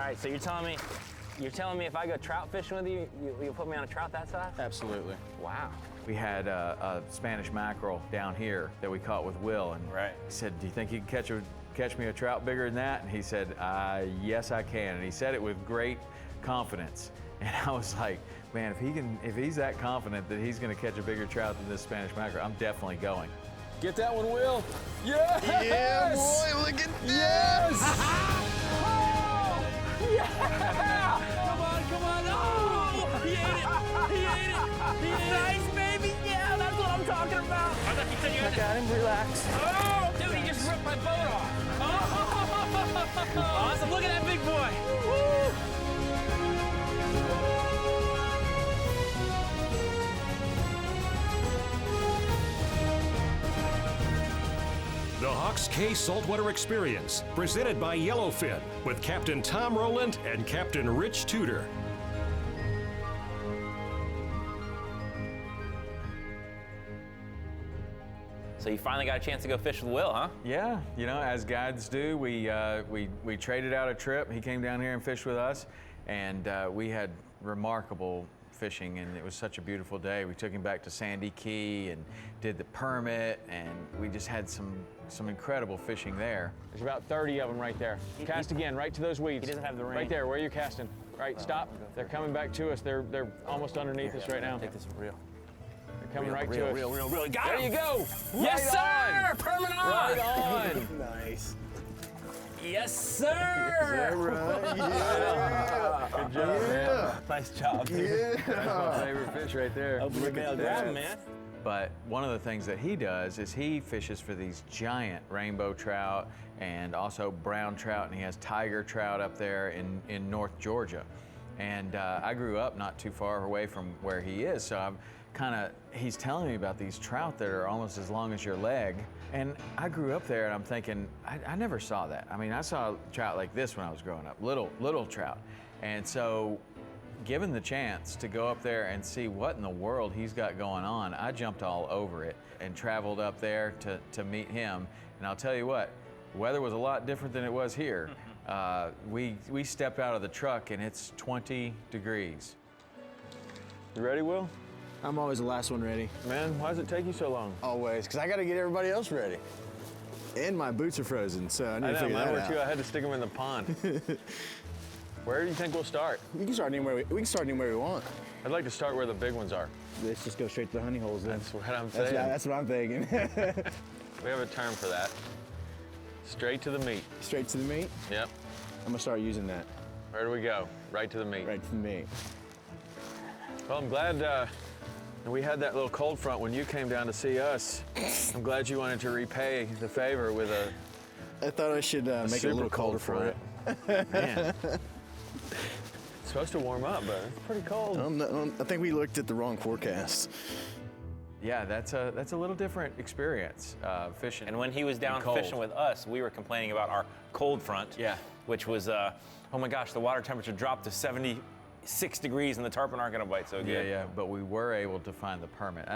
right, so you're telling me if I go trout fishing with you, you'll put me on a trout that size? Absolutely. Wow. We had a Spanish mackerel down here that we caught with Will, and Right. he said, "Do you think you can catch me a trout bigger than that?" And he said, "Yes, I can." And he said it with great confidence. And I was like, man, if he's that confident that he's going to catch a bigger trout than this Spanish mackerel, I'm definitely going. Get that one, Will. Yes! Yeah, boy, look at Yes! Oh! Yeah! Come on! Oh! He ate it! Nice, baby! Yeah, that's what I'm talking about! I thought you said you had to... Got him, relax. Oh! Dude, he just ripped my boat off! Oh! Awesome, look at that big boy! Woo! The Hawks Cay Saltwater Experience, presented by Yellowfin, with Captain Tom Rowland and Captain Rich Tudor. So you finally got a chance to go fish with Will, huh? Yeah, you know, as guides do, we traded out a trip. He came down here and fished with us, and we had remarkable fishing, and it was such a beautiful day. We took him back to Sandy Key and did the permit, and we just had some incredible fishing there. There's about 30 of them right there. Cast again, right to those weeds. He doesn't have the ring. Right there, where you're casting. Right, stop. They're coming back to us. They're almost underneath us right now. Take this real. They're coming right to us. Real. Got There him! you go. Yes, Right sir! Permit on! Right on. Nice. Yes, sir! Good job, man. Nice job, dude. Yeah. That's my favorite fish right there. Hopefully they'll grab him, man. But one of the things that he does is he fishes for these giant rainbow trout and also brown trout, and he has tiger trout up there in North Georgia. And I grew up not too far away from where he is, so he's telling me about these trout that are almost as long as your leg. And I grew up there and I'm thinking, I never saw that. I mean, I saw trout like this when I was growing up, little trout. And so given the chance to go up there and see what in the world he's got going on, I jumped all over it and traveled up there to meet him. And I'll tell you what, the weather was a lot different than it was here. We stepped out of the truck and it's 20 degrees. You ready, Will? I'm always the last one ready. Man, why does it take you so long? Always, because I got to get everybody else ready. And my boots are frozen, so I need to figure mine that were out. too. I had to stick them in the pond. Where do you think we'll start? We can start anywhere we can start anywhere we want. I'd like to start where the big ones are. Let's just go straight to the honey holes then. That's what I'm saying. That's what I'm thinking. We have a term for that. Straight to the meat. Straight to the meat. Yep. I'm gonna start using that. Where do we go? Right to the meat. Right to the meat. Well, I'm glad we had that little cold front when you came down to see us. I'm glad you wanted to repay the favor with a I thought I should make it a super little colder cold for it. front. Man. It's supposed to warm up, but it's pretty cold. I think we looked at the wrong forecast. Yeah, that's a little different experience, fishing. And when he was down cold. fishing with us, we were complaining about our cold front. Yeah. Which was, oh my gosh, the water temperature dropped to 76 degrees and the tarpon aren't gonna bite so good. Yeah, but we were able to find the permit.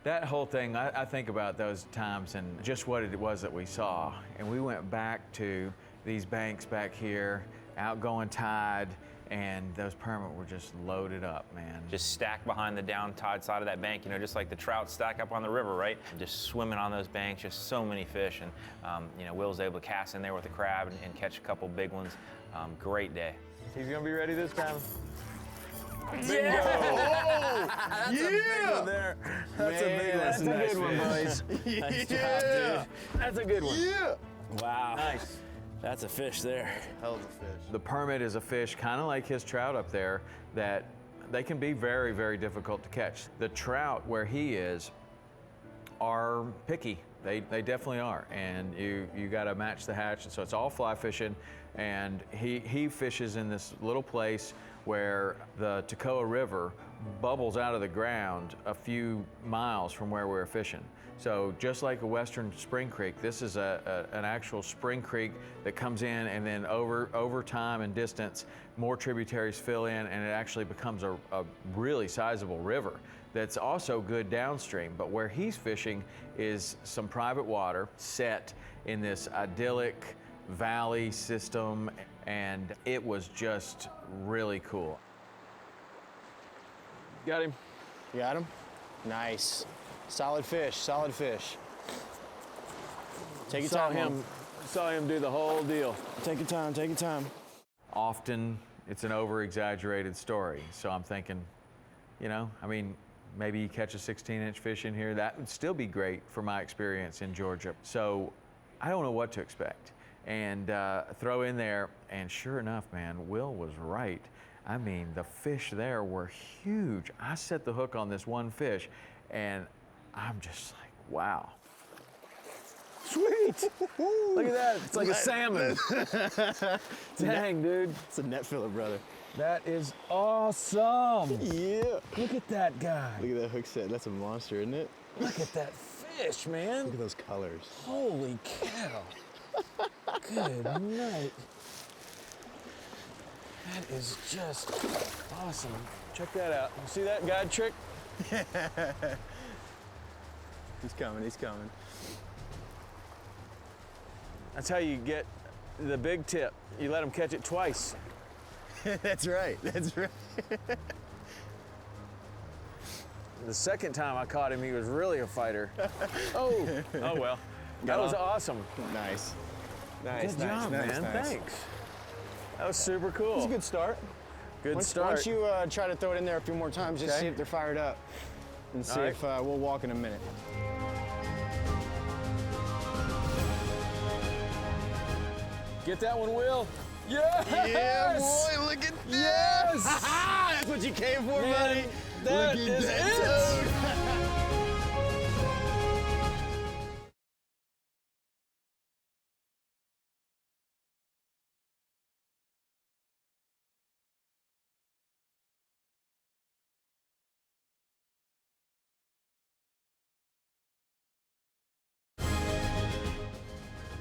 That whole thing, I think about those times and just what it was that we saw. And we went back to these banks back here, outgoing tide, and those permit were just loaded up, man. Just stacked behind the down tide side of that bank, just like the trout stack up on the river, right? Just swimming on those banks, just so many fish. And, Will's able to cast in there with a crab and catch a couple big ones. Great day. He's gonna be ready this time. Yeah! That's a big one there. That's a big one. That's a good one, boys. Nice job, Yeah! That's a good one. Yeah! Wow. Nice. That's a fish there. Hell of a fish. The permit is a fish, kind of like his trout up there, that they can be very, very difficult to catch. The trout where he is are picky. They definitely are, and you got to match the hatch. So it's all fly fishing, and he fishes in this little place where the Toccoa River bubbles out of the ground a few miles from where we're fishing. So just like a western spring creek, this is an actual spring creek that comes in, and then over time and distance, more tributaries fill in, and it actually becomes a really sizable river that's also good downstream. But where he's fishing is some private water set in this idyllic valley system, and it was just really cool. Got him. You got him? Nice. Solid fish, solid fish. Take your time. Saw him do the whole deal. Take your time, take your time. Often it's an over-exaggerated story, so I'm thinking, you know, I mean, maybe you catch a 16-inch fish in here, that would still be great for my experience in Georgia. So I don't know what to expect. And throw in there, and sure enough, man, Will was right. I mean, the fish there were huge. I set the hook on this one fish, and I'm just like, wow. Sweet. Look at that. It's like a salmon. Dang, dude. It's a net filler, brother. That is awesome. Yeah. Look at that guy. Look at that hook set. That's a monster, isn't it? Look at that fish, man. Look at those colors. Holy cow. Good night. That is just awesome. Check that out. You see that guide trick? He's coming, he's coming. That's how you get the big tip. You let them catch it twice. That's right, that's right. The second time I caught him, he was really a fighter. Oh well. That was awesome. Nice. Nice, Good job, nice, man. nice. Thanks. That was super cool. It's a good start. Good start. Once you try to throw it in there a few more times, just Okay. see if they're fired up. And see if we'll walk in a minute. Get that one, Will. Yes! Yeah, boy, look at that! Yes! That's what you came for, Man, buddy. that Look at is that it. toad.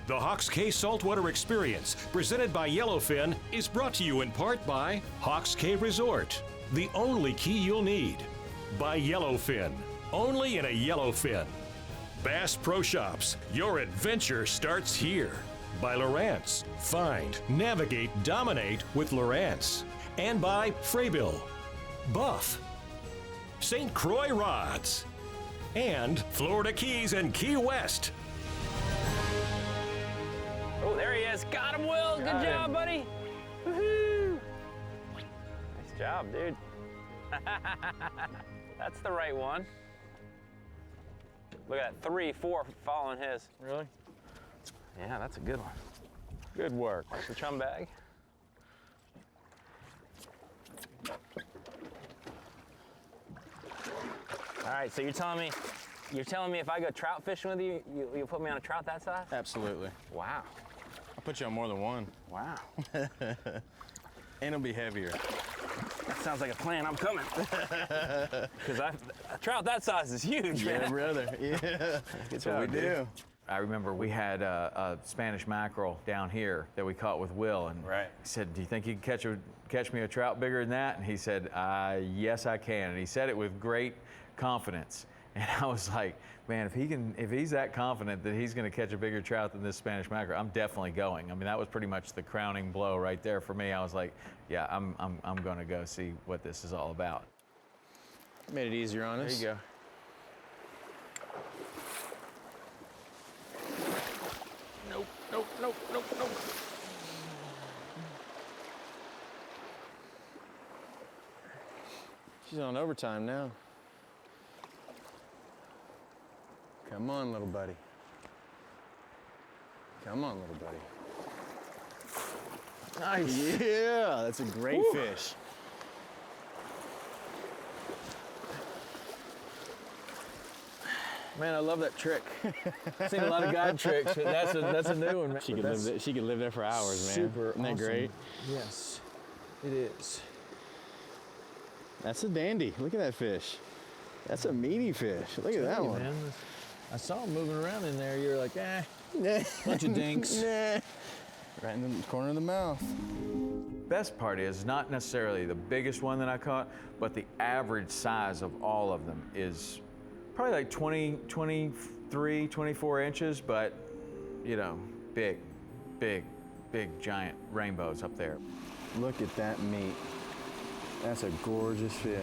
The Hawks Cay Saltwater Experience, presented by Yellowfin, is brought to you in part by Hawks Cay Resort, the only key you'll need. By Yellowfin, only in a Yellowfin. Bass Pro Shops, your adventure starts here. By Lowrance, find, navigate, dominate with Lowrance. And by Fraybill, Buff, St. Croix Rods, and Florida Keys and Key West. Oh, there he is. Got him, Will. Good Got job, him. buddy. Woohoo. Nice job, dude. That's the right one. Look at that, 3, 4 following his. Really? Yeah, that's a good one. Good work. Watch the chum bag. All right, so you're telling me if I go trout fishing with you, you'll put me on a trout that size? Absolutely. Wow. I'll put you on more than one. Wow. And it'll be heavier. That sounds like a plan. I'm coming. Because a trout that size is huge, Yeah, man. brother. Yeah. That's what we do. I remember we had a Spanish mackerel down here that we caught with Will, and Right. he said, "Do you think you can catch me a trout bigger than that?" And he said, "Yes, I can." And he said it with great confidence. And I was like, man, if he's that confident that he's going to catch a bigger trout than this Spanish mackerel, I'm definitely going. I mean, that was pretty much the crowning blow right there for me. I was like, yeah, I'm going to go see what this is all about. Made it easier on us. There you go. Nope, nope, nope, nope, nope. She's on overtime now. Come on, little buddy. Come on, little buddy. Nice. Yeah, that's a great fish. Man, I love that trick. I've seen a lot of guide tricks, but that's a new one. Man. She could live there for hours, man. Super Isn't that awesome. great? Yes, it is. That's a dandy. Look at that fish. That's a meaty fish. Look at that Tell you, one. man, I saw him moving around in there. You're like, bunch of dinks. Nah. Right in the corner of the mouth. Best part is not necessarily the biggest one that I caught, but the average size of all of them is probably like 20, 23, 24 inches, but you know, big, big. big giant rainbows up there. Look at that meat. That's a gorgeous fish.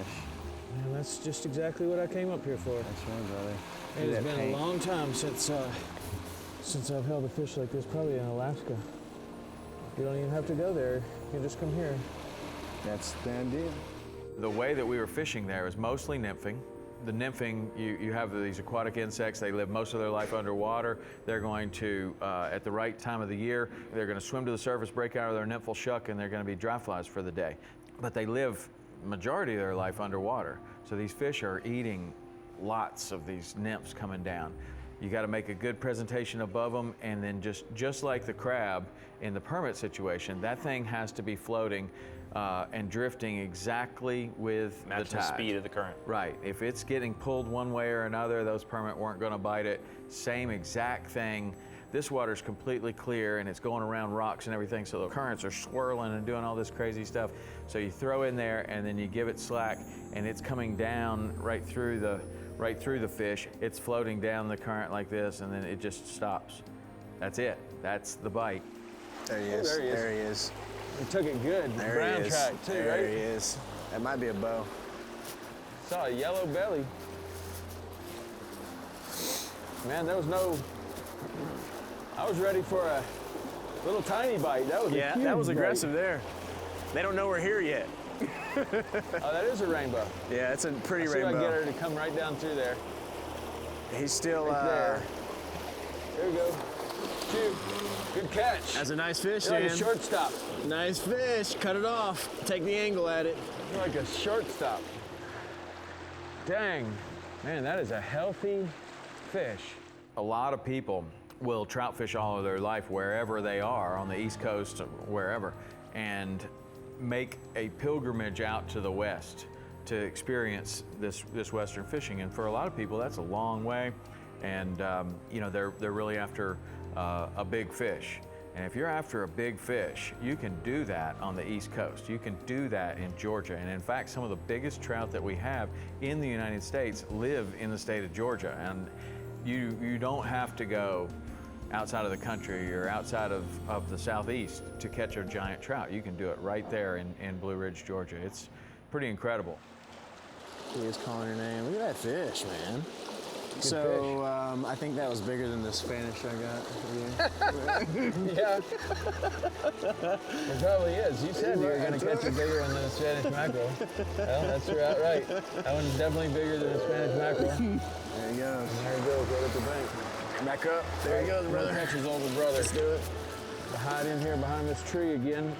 And that's just exactly what I came up here for. That's right, brother. It Look has at that been paint. a long time since I've held a fish like this, probably in Alaska. You don't even have to go there. You can just come here. That's the idea. The way that we were fishing there is mostly nymphing. The nymphing, you have these aquatic insects, they live most of their life underwater. They're going to, at the right time of the year, they're going to swim to the surface, break out of their nymphal shuck, and they're going to be dry flies for the day. But they live majority of their life underwater. So these fish are eating lots of these nymphs coming down. You got to make a good presentation above them, and then just like the crab in the permit situation, that thing has to be floating and drifting exactly with Matching the the tide. speed of the current. Right. If it's getting pulled one way or another, those permit weren't going to bite it. Same exact thing. This water's completely clear and it's going around rocks and everything, so the currents are swirling and doing all this crazy stuff. So you throw in there and then you give it slack, and it's coming down right through the fish. It's floating down the current like this, and then it just stops. That's it. That's the bite. There he is. there he is. There he is. You took it good. There Brown he is. trout too, there right? he is. That might be a bow. Saw a yellow belly. Man, there was no. I was ready for a little tiny bite. That was a Yeah, huge that was bite. aggressive there. They don't know we're here yet. Oh, that is a rainbow. Yeah, it's a pretty See if I can rainbow. get her to come right down through there. He's still, Right there. There you go. Shoot. Good catch. that's a nice fish, You're like man. a shortstop. Nice fish. Cut it off. Take the angle at it. You're like a shortstop. Dang. Man, that is a healthy fish. A lot of people will trout fish all of their life wherever they are, on the East Coast, wherever, and make a pilgrimage out to the West to experience this Western fishing. And for a lot of people, that's a long way, and you know, they're really after a big fish. And if you're after a big fish, you can do that on the East Coast. You can do that in Georgia. And in fact, some of the biggest trout that we have in the United States live in the state of Georgia. And you don't have to go outside of the country or outside of the Southeast to catch a giant trout. You can do it right there in Blue Ridge, Georgia. It's pretty incredible. He is calling her name. Look at that fish, man. So I think that was bigger than the Spanish I got. Yeah. It probably is. You said you were going to catch a bigger one than a Spanish mackerel. Well, that's about right. That one's definitely bigger than a Spanish mackerel. There he goes. There he goes, right at the bank. Back up. There he goes, brother. Catch his older brother. Let's do it. Hide in here behind this tree again.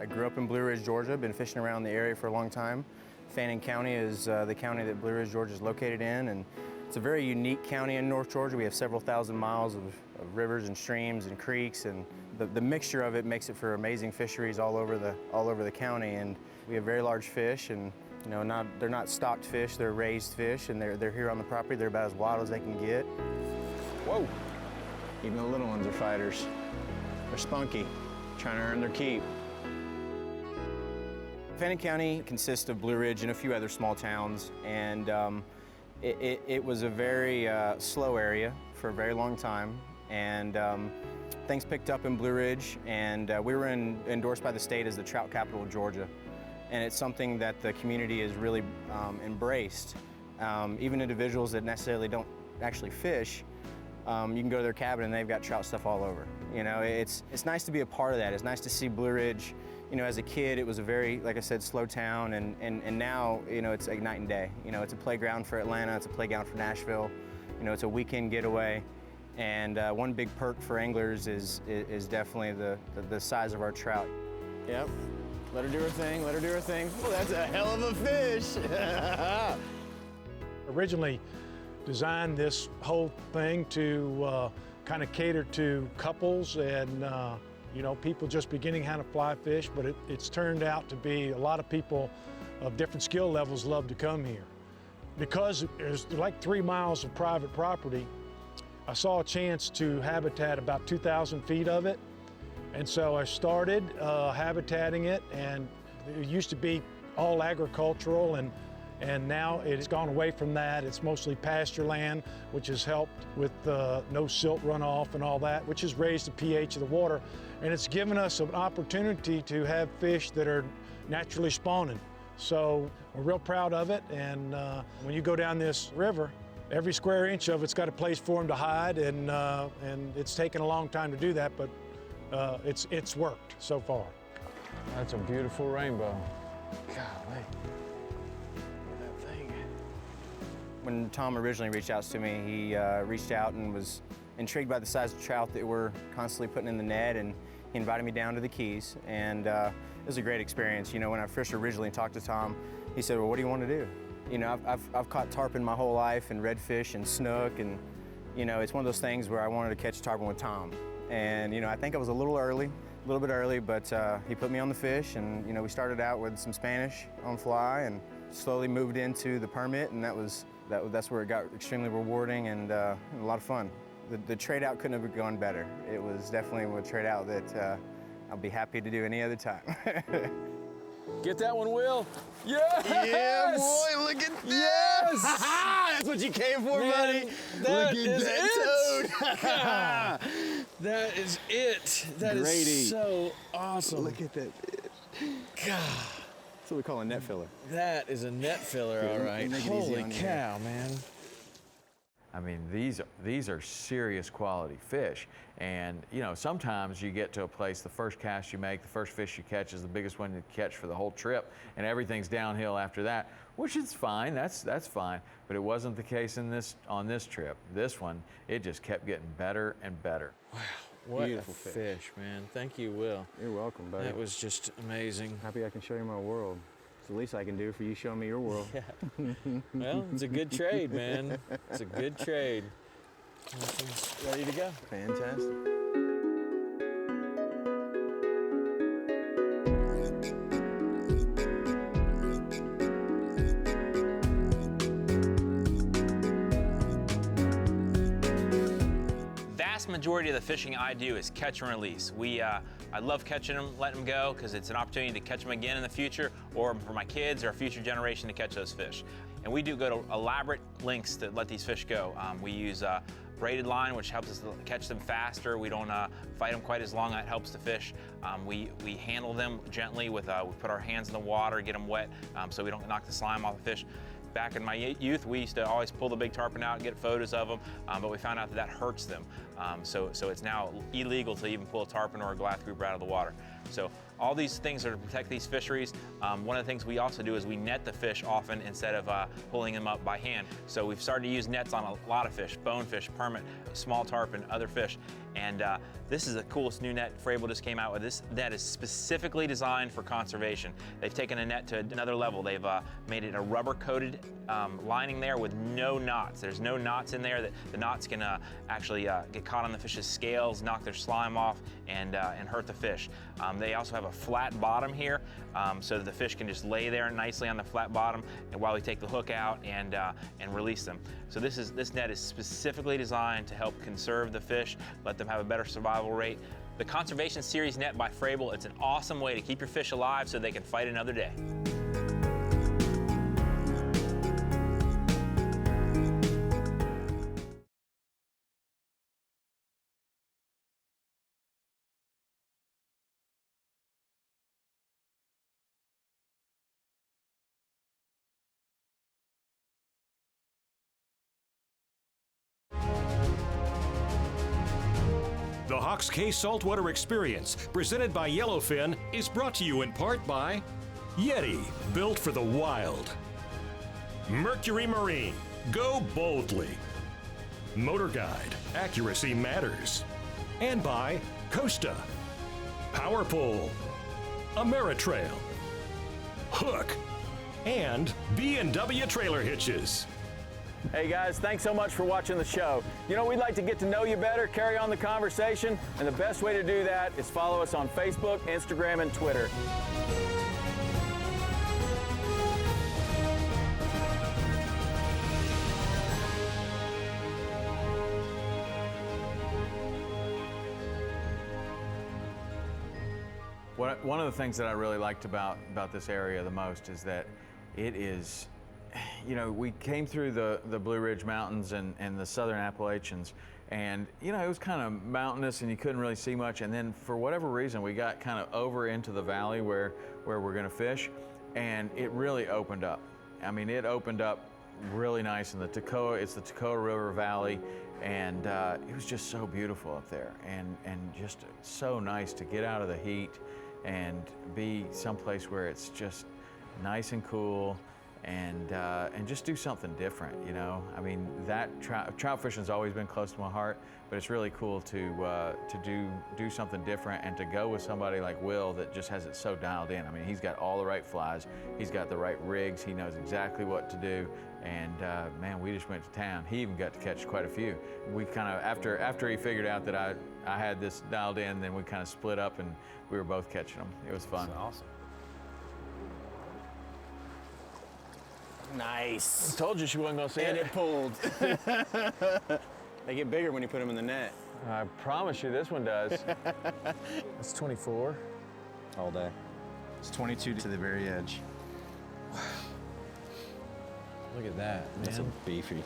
I grew up in Blue Ridge, Georgia, been fishing around the area for a long time. Fannin County is the county that Blue Ridge, Georgia is located in, and it's a very unique county in North Georgia. We have several thousand miles of rivers and streams and creeks, and the mixture of it makes it for amazing fisheries all over the county. And we have very large fish, and you know, they're not stocked fish, they're raised fish, and they're here on the property. They're about as wild as they can get. Whoa. Even the little ones are fighters. They're spunky, trying to earn their keep. Fannin County consists of Blue Ridge and a few other small towns, and it was a very slow area for a very long time, and things picked up in Blue Ridge, and we were endorsed by the state as the trout capital of Georgia, and it's something that the community has really embraced. Even individuals that necessarily don't actually fish, you can go to their cabin and they've got trout stuff all over. You know, it's nice to be a part of that. It's nice to see Blue Ridge. You know, as a kid, it was a very, like I said, slow town, and now, you know, it's like night and day. You know, it's a playground for Atlanta, it's a playground for Nashville. You know, it's a weekend getaway, And one big perk for anglers is definitely the size of our trout. Yep. Let her do her thing, let her do her thing. Oh, that's a hell of a fish. Originally designed this whole thing to kind of cater to couples and you know, people just beginning how to fly fish, but it's turned out to be a lot of people of different skill levels love to come here. Because there's like 3 miles of private property, I saw a chance to habitat about 2,000 feet of it. And so I started habitating it, and it used to be all agricultural, and now it's gone away from that. It's mostly pasture land, which has helped with no silt runoff and all that, which has raised the pH of the water. And it's given us an opportunity to have fish that are naturally spawning. So we're real proud of it. And when you go down this river, every square inch of it's got a place for them to hide, and it's taken a long time to do that, but it's worked so far. That's a beautiful rainbow. Golly. That thing. When Tom originally reached out to me, he reached out and was intrigued by the size of trout that we're constantly putting in the net, and he invited me down to the Keys, and it was a great experience. You know, when I first originally talked to Tom, he said, well, what do you want to do? You know, I've caught tarpon my whole life, and redfish and snook, and you know, it's one of those things where I wanted to catch tarpon with Tom. And you know, I think I was a little bit early, but he put me on the fish, and you know, we started out with some Spanish on fly, and slowly moved into the permit, and that's where it got extremely rewarding and a lot of fun. The trade out couldn't have gone better. It was definitely a trade out that I'll be happy to do any other time. Get that one, Will. Yes! Yeah, boy, look at that. Yes! That's what you came for, buddy. That look is at that toad. That is it. That Grady. is so awesome. Look at that fish. God, That's what we call a net filler. that is a net filler, all right. make it easy Holy on you. cow, man. I mean, these are serious quality fish. And, you know, sometimes you get to a place, the first cast you make, the first fish you catch is the biggest one you catch for the whole trip, and everything's downhill after that, which is fine, that's fine. But it wasn't the case on this trip. This one, it just kept getting better and better. Wow, what Beautiful a fish. fish, man. Thank you, Will. You're welcome, buddy. That was just amazing. Happy I can show you my world. It's the least I can do for you showing me your world. Well, it's a good trade, man. It's a good trade. Nothing's ready to go. Fantastic. Vast majority of the fishing I do is catch and release. I love catching them, letting them go, because it's an opportunity to catch them again in the future, or for my kids or a future generation to catch those fish. And we do go to elaborate lengths to let these fish go. We use braided line, which helps us catch them faster. We don't fight them quite as long. That helps the fish. We handle them gently with, we put our hands in the water, get them wet, so we don't knock the slime off the fish. Back in my youth, we used to always pull the big tarpon out and get photos of them, but we found out that hurts them. So it's now illegal to even pull a tarpon or a glass grouper out of the water. So all these things are to protect these fisheries. One of the things we also do is we net the fish often instead of pulling them up by hand. So we've started to use nets on a lot of fish, bonefish, permit, small tarpon, other fish. And this is the coolest new net Frable just came out with. This net is specifically designed for conservation. They've taken a net to another level. They've made it a rubber-coated lining there with no knots. There's no knots in there. That the knots can actually get caught on the fish's scales, knock their slime off, and hurt the fish. They also have a flat bottom here, so that the fish can just lay there nicely on the flat bottom, and while we take the hook out and release them. So this net is specifically designed to help conserve the fish, let them have a better survival rate. The Conservation Series net by Frable, it's an awesome way to keep your fish alive so they can fight another day. The Hawks Cay Saltwater Experience, presented by Yellowfin, is brought to you in part by Yeti, built for the wild. Mercury Marine, go boldly. Motor Guide, accuracy matters. And by Costa, Power Pole, Ameritrail, Hook, and B&W Trailer Hitches. Hey guys, thanks so much for watching the show. You know, we'd like to get to know you better, carry on the conversation, and the best way to do that is follow us on Facebook, Instagram, and Twitter. One of the things that I really liked about this area the most is that it is, you know, we came through the Blue Ridge Mountains and the Southern Appalachians, and, you know, it was kind of mountainous and you couldn't really see much, and then for whatever reason we got kind of over into the valley where we're going to fish, and it really opened up. I mean, it opened up really nice in the Toccoa. It's the Toccoa River Valley, and it was just so beautiful up there, and just so nice to get out of the heat and be someplace where it's just nice and cool, and just do something different, you know. I mean, that trout fishing's always been close to my heart, but it's really cool to do something different and to go with somebody like Will that just has it so dialed in. I mean, he's got all the right flies, he's got the right rigs, he knows exactly what to do, and man, we just went to town. He even got to catch quite a few. We kind of, after he figured out that I had this dialed in, then we kind of split up and we were both catching them. It was fun. That's awesome. Nice. I told you she wasn't gonna see And it. it pulled. They get bigger when you put them in the net. I promise you this one does. That's 24. All day. It's 22 to the very edge. Look at that, man. That's a beefy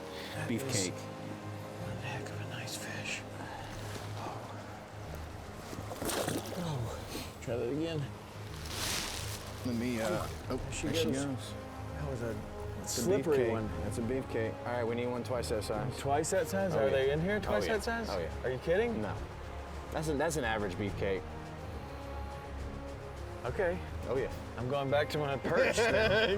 beefcake. One heck of a nice fish. Oh. Try that again. Let me, oh, there she goes. That was a It's a slippery beefcake. one. That's a beefcake. All right, we need one twice that size. Twice that size? Oh, Are yeah. they in here twice Oh, yeah. that size? Oh, yeah. Are you kidding? No. That's an average beefcake. Okay. Oh, yeah. I'm going back to my perch now.